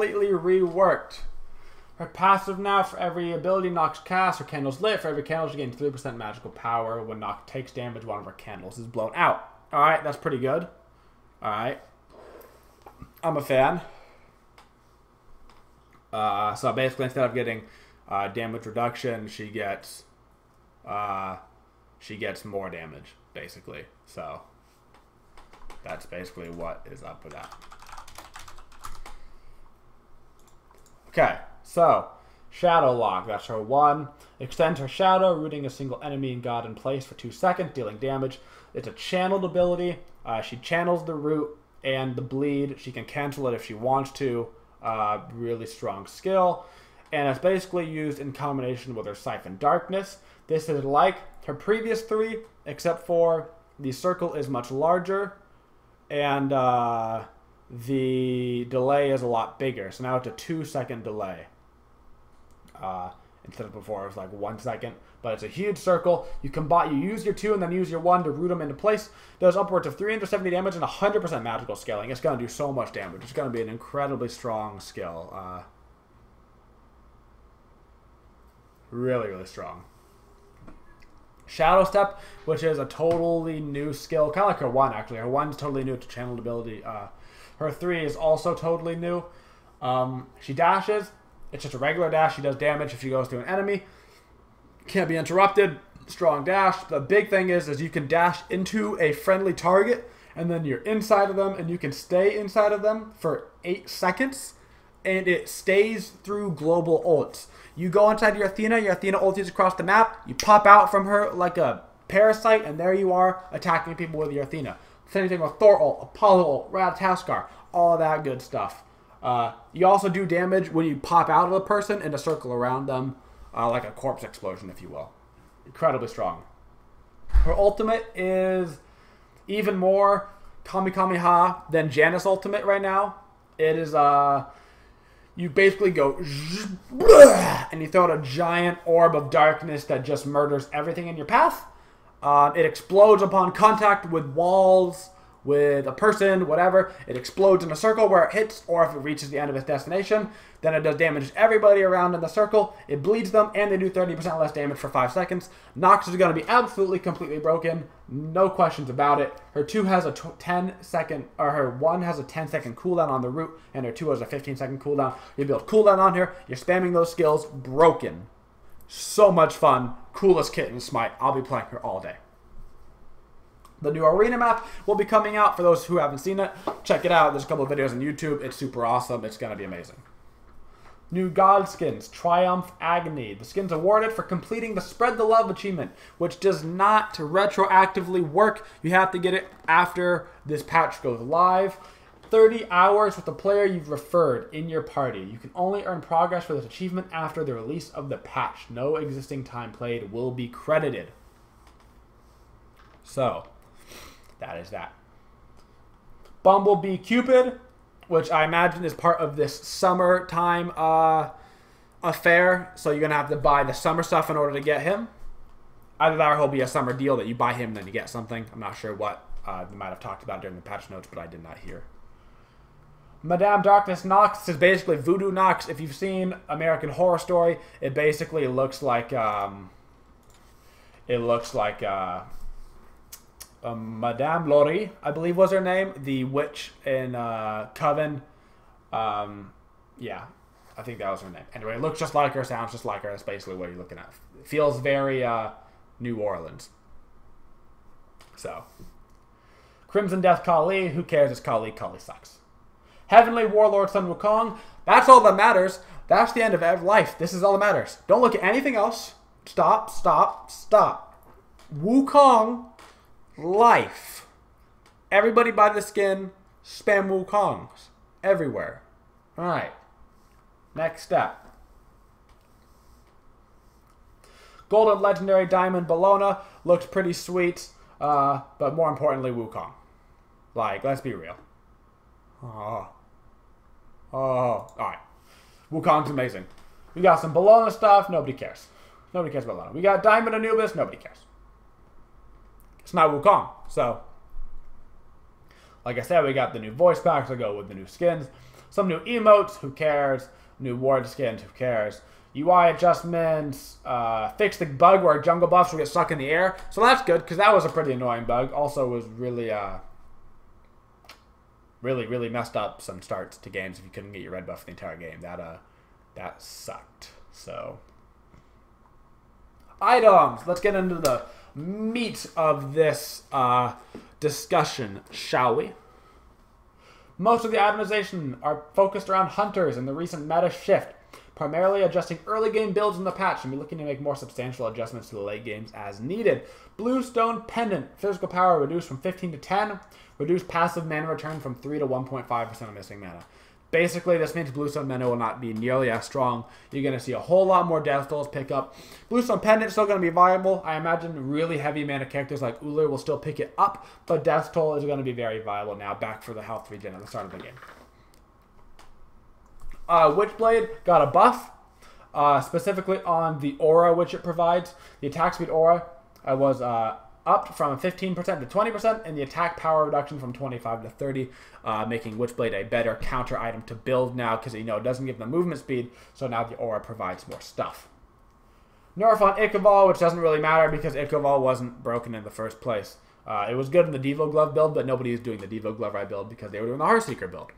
completely reworked. Her passive now, for every ability Knox casts, her candle's lit. For every candle, she gains 3% magical power. When Knox takes damage, one of her candles is blown out. Alright, that's pretty good. Alright. I'm a fan. So basically, instead of getting damage reduction, she gets more damage, basically. So that's basically what is up with that. Okay, so Shadow Lock, that's her 1. Extends her shadow, rooting a single enemy and god in place for 2 seconds, dealing damage. It's a channeled ability. She channels the root and the bleed. She can cancel it if she wants to. Really strong skill. And it's basically used in combination with her Siphon Darkness. This is like her previous 3, except for the circle is much larger and the delay is a lot bigger. So now it's a 2-second delay. Instead of before it was like 1 second. But it's a huge circle. You use your 2 and then use your 1 to root them into place. Does upwards of 370 damage and 100% magical scaling. It's going to do so much damage. It's going to be an incredibly strong skill. Really, really strong. Shadow Step, which is a totally new skill. Kind of like her 1, actually. Her 1 is totally new to channeled ability. Her 3 is also totally new. She dashes. It's just a regular dash. She does damage if she goes to an enemy. Can't be interrupted. Strong dash. The big thing is you can dash into a friendly target, and then you're inside of them, and you can stay inside of them for 8 seconds, and it stays through global ults. You go inside your Athena ultis across the map, you pop out from her like a parasite, and there you are, attacking people with your Athena. Same thing with Thor ult, Apollo ult, Ratatoskr, all that good stuff. You also do damage when you pop out of a person in a circle around them, like a corpse explosion, if you will. Incredibly strong. Her ultimate is even more Kamehameha than Janus' ultimate right now. It is, you basically go and you throw out a giant orb of darkness that just murders everything in your path. It explodes upon contact with walls, with a person, whatever. It explodes in a circle where it hits, or if it reaches the end of its destination, then it does damage to everybody around in the circle. It bleeds them, and they do 30% less damage for 5 seconds. Knox is going to be absolutely, completely broken. No questions about it. Her 2 has a 10-second, or her 1 has a 10-second cooldown on the root, and her 2 has a 15-second cooldown. You build cooldown on her. You're spamming those skills. Broken. So much fun. Coolest kit in Smite. I'll be playing her all day. The new arena map will be coming out. For those who haven't seen it, check it out. There's a couple of videos on YouTube. It's super awesome. It's going to be amazing. New God skins. Triumph Agony. The skin's awarded for completing the Spread the Love achievement, which does not retroactively work. You have to get it after this patch goes live. 30 hours with the player you've referred in your party. You can only earn progress for this achievement after the release of the patch. No existing time played will be credited. So that is that. Bumblebee Cupid, which I imagine is part of this summertime affair. So you're going to have to buy the summer stuff in order to get him. Either that or he'll be a summer deal that you buy him and then you get something. I'm not sure what. They might have talked about during the patch notes, but I did not hear. Madame Darkness Knox is basically Voodoo Knox. If you've seen American Horror Story, it basically looks like Madame Laurie, I believe was her name, the witch in Coven. Yeah, I think that was her name. Anyway, it looks just like her, sounds just like her. That's basically what you're looking at. It feels very New Orleans. So, Crimson Death Kali, who cares? It's Kali. Kali sucks. Heavenly Warlord Sun Wukong, that's all that matters. That's the end of life. This is all that matters. Don't look at anything else. Stop, stop, stop. Wukong, life. Everybody buy the skin. Spam Wukongs everywhere. Alright. Next step. Golden Legendary Diamond Bologna looks pretty sweet. But more importantly, Wukong. Like, let's be real. Alright. Wukong's amazing. We got some Bologna stuff. Nobody cares. Nobody cares about Bologna. We got Diamond Anubis. Nobody cares. It's not Wukong. So, like I said, we got the new voice packs that go with the new skins. Some new emotes, who cares? New ward skins, who cares? UI adjustments, fix the bug where jungle buffs will get stuck in the air. So that's good, because that was a pretty annoying bug. Also was really, really messed up some starts to games if you couldn't get your red buff the entire game. That sucked. So, items. Let's get into the meat of this discussion, shall we? Most of the itemization are focused around hunters and the recent meta shift, primarily adjusting early game builds in the patch, and be looking to make more substantial adjustments to the late games as needed. Bluestone Pendant, physical power reduced from 15 to 10, reduced passive mana return from 3 to 1.5% of missing mana. Basically, this means Bluestone mana will not be nearly as strong. You're going to see a whole lot more Death Tolls pick up. Bluestone Pendant is still going to be viable. I imagine really heavy mana characters like Woojer will still pick it up, but Death Toll is going to be very viable now, back for the health regen at the start of the game. Witchblade got a buff, specifically on the aura which it provides. The attack speed aura was upped from 15% to 20%, and the attack power reduction from 25 to 30, making Witchblade a better counter item to build now, because it doesn't give them movement speed, so now the aura provides more stuff. Nerf on Ichaival, which doesn't really matter because Ichaival wasn't broken in the first place. It was good in the Devo Glove build, but nobody is doing the Devo Glove Eye build because they were doing the Heartseeker build.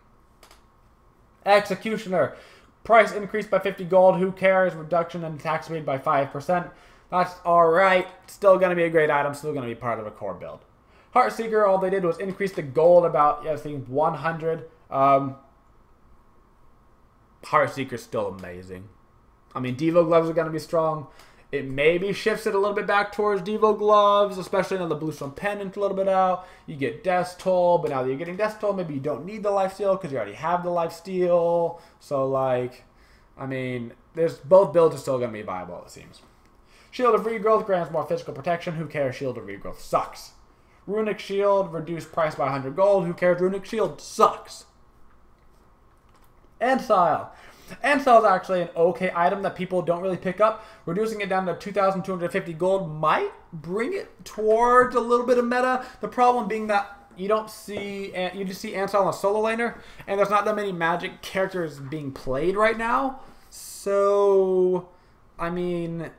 Executioner, price increased by 50 gold, who cares? Reduction in attack speed by 5%. That's alright. Still going to be a great item, still going to be part of a core build. Heartseeker, all they did was increase the gold about, I think, 100. Heartseeker's still amazing. I mean, Devo Gloves are going to be strong. It maybe shifts it a little bit back towards Devo Gloves, especially now the Bluestone Pendant a little bit out. You get Death Toll, but now that you're getting Death Toll, maybe you don't need the Lifesteal because you already have the Lifesteal. So, like, I mean, both builds are still going to be viable, it seems. Shield of Regrowth grants more physical protection. Who cares? Shield of Regrowth sucks. Runic Shield, reduced price by 100 gold. Who cares? Runic Shield sucks. Ancile. Ancile is actually an okay item that people don't really pick up. Reducing it down to 2,250 gold might bring it towards a little bit of meta. The problem being that you just see Ancile on a solo laner, and there's not that many magic characters being played right now. So, I mean,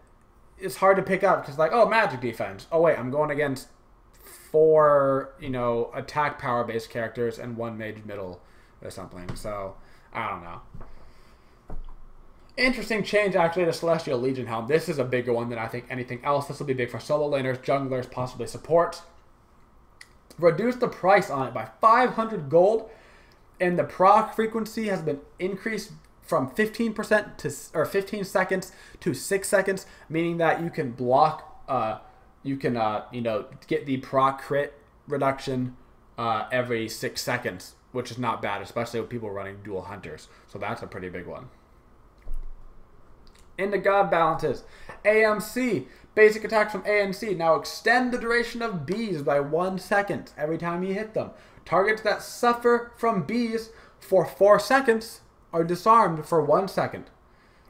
it's hard to pick up because, like, oh, magic defense. Oh wait, I'm going against 4, attack power based characters and 1 mage middle or something. So I don't know. Interesting change actually to Celestial Legion Helm. This is a bigger one than I think anything else. This will be big for solo laners, junglers, possibly support. Reduce the price on it by 500 gold, and the proc frequency has been increased from 15% to 15 seconds to 6 seconds, meaning that you can block, get the proc crit reduction every 6 seconds, which is not bad, especially with people running dual hunters. So that's a pretty big one. Into God balances. AMC. Basic attacks from ANC now extend the duration of bees by 1 second every time you hit them. Targets that suffer from bees for 4 seconds are disarmed for 1 second.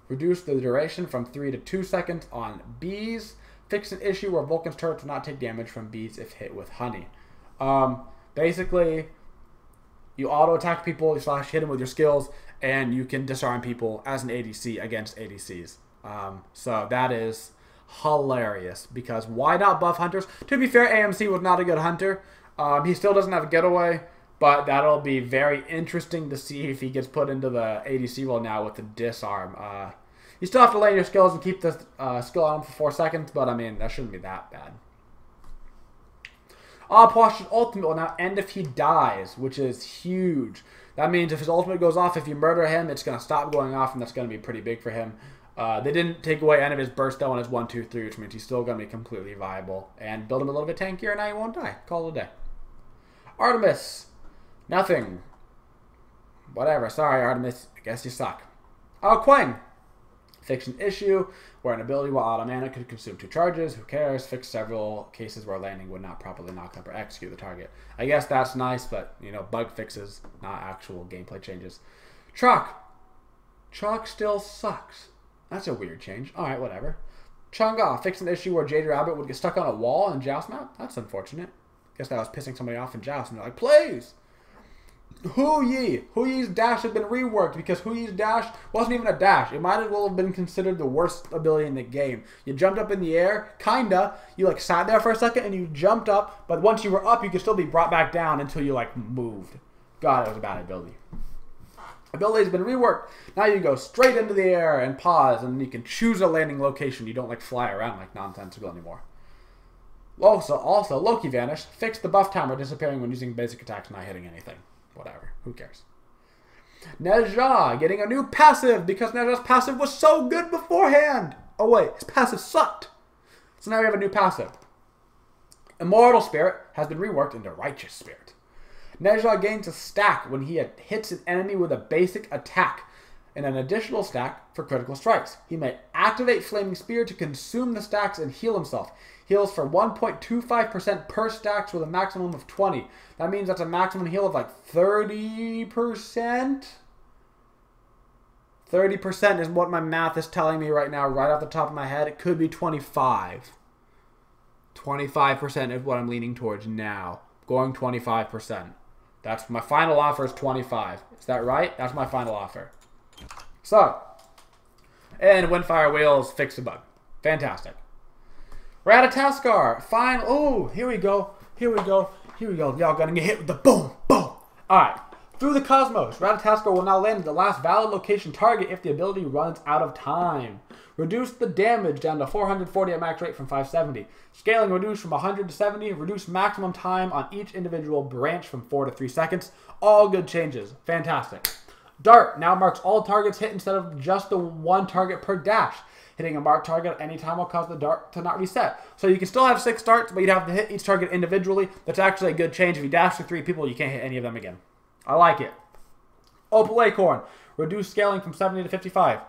Reduce the duration from 3 to 2 seconds on bees. Fix an issue where Vulcan's turrets will not take damage from bees if hit with honey. Basically, you auto-attack people, / hit them with your skills, and you can disarm people as an ADC against ADCs. So that is hilarious, because why not buff hunters? To be fair, AMC was not a good hunter. He still doesn't have a getaway, but that'll be very interesting to see if he gets put into the ADC role now with the disarm. You still have to lay your skills and keep the skill on him for 4 seconds, but I mean, that shouldn't be that bad. Posture's ultimate will now end if he dies, which is huge. That means if his ultimate goes off, if you murder him, it's going to stop going off, and that's going to be pretty big for him. They didn't take away any of his burst though on his 1, 2, 3, which means he's still going to be completely viable. And build him a little bit tankier, and now he won't die. Call it a day. Artemis. Nothing. Whatever. Sorry, Artemis. I guess you suck. Quang. Fix an issue where an ability while out of mana could consume 2 charges. Who cares? Fix several cases where landing would not properly knock up or execute the target. I guess that's nice, but, bug fixes, not actual gameplay changes. Truck. Truck still sucks. That's a weird change. Alright, whatever. Chang'e. Fix an issue where Jade Rabbit would get stuck on a wall in Joust map. That's unfortunate. Guess that was pissing somebody off in Joust, and they're like, please! Huyi's dash has been reworked because Huyi's dash wasn't even a dash. It might as well have been considered the worst ability in the game. You jumped up in the air, kinda. You like sat there for a second and you jumped up, but once you were up, you could still be brought back down until you like moved. God, it was a bad ability. Ability has been reworked. Now you go straight into the air and pause, and you can choose a landing location. You don't like fly around like nonsensical anymore. Also, Loki Vanish fixed the buff timer disappearing when using basic attacks, not hitting anything. Whatever. Who cares? Neja getting a new passive because Neja's passive was so good beforehand. Oh wait, his passive sucked. So now we have a new passive. Immortal Spirit has been reworked into Righteous Spirit. Neja gains a stack when he hits an enemy with a basic attack, and an additional stack for critical strikes. He may activate Flaming Spear to consume the stacks and heal himself. Heals for 1.25% per stacks with a maximum of 20. That means that's a maximum heal of like 30%? 30% is what my math is telling me right now, right off the top of my head. It could be 25. 25% is what I'm leaning towards now. Going 25%. That's my final offer is 25. Is that right? That's my final offer. So, and Windfire Wheels fixed the bug. Fantastic. Ratatoskr, fine. Oh, here we go. Y'all gonna get hit with the boom, boom. Alright. Through the Cosmos, Ratatoskr will now land at the last valid location target if the ability runs out of time. Reduce the damage down to 440 at max rate from 570. Scaling reduced from 100 to 70. Reduce maximum time on each individual branch from 4 to 3 seconds. All good changes. Fantastic. Dart now marks all targets hit instead of just the one target per dash. Hitting a marked target at any time will cause the dart to not reset. So you can still have 6 darts, but you'd have to hit each target individually. That's actually a good change. If you dash to 3 people, you can't hit any of them again. I like it. Opal Acorn. Reduce scaling from 70 to 55.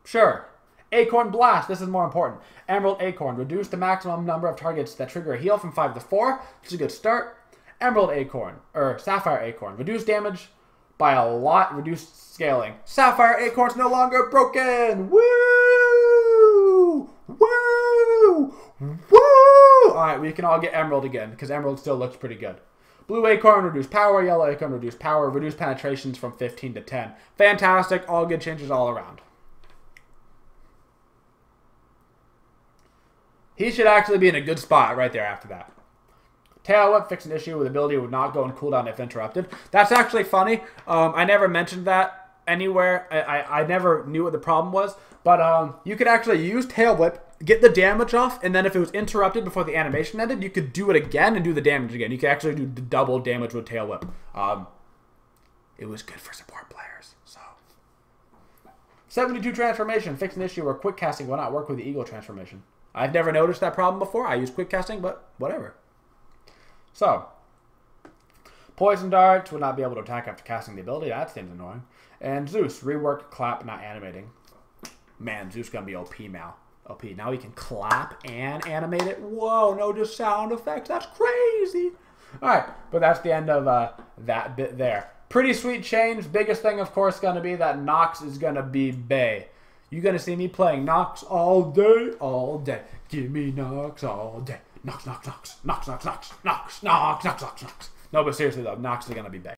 Sure. Acorn Blast. This is more important. Emerald Acorn. Reduce the maximum number of targets that trigger a heal from 5 to 4. This is a good start. Emerald Acorn. Or Sapphire Acorn. Reduce damage by a lot. Reduce scaling. Sapphire Acorn's no longer broken. Woo! Woo! Woo! Alright, we can all get Emerald again, because Emerald still looks pretty good. Blue Acorn, reduce power. Yellow Acorn, reduce power. Reduce penetrations from 15 to 10. Fantastic. All good changes all around. He should actually be in a good spot right there after that. Tail Whip, fix an issue with ability would not go on cooldown if interrupted. That's actually funny. I never mentioned that anywhere. I never knew what the problem was. But you could actually use Tail Whip, get the damage off, and then if it was interrupted before the animation ended, you could do it again and do the damage again. You could actually do double damage with Tail Whip. It was good for support players. So 72 transformation, fix an issue where quick casting will not work with the Eagle transformation. I've never noticed that problem before. I use quick casting, but whatever. So, Poison Darts would not be able to attack after casting the ability. That seems annoying. And Zeus, rework, clap, not animating. Man, Zeus gonna be OP now. OP. Now he can clap and animate it. Whoa, no just sound effects. That's crazy. Alright, but that's the end of that bit there. Pretty sweet change. Biggest thing, of course, gonna be that Knox is gonna be Bay. You're gonna see me playing Knox all day, all day. Give me Knox all day. Knox, Knox, Knox, Knox, Knox, Knox, Knox, Knox, Knox, Knox, Knox. No, but seriously though, Knox is gonna be big.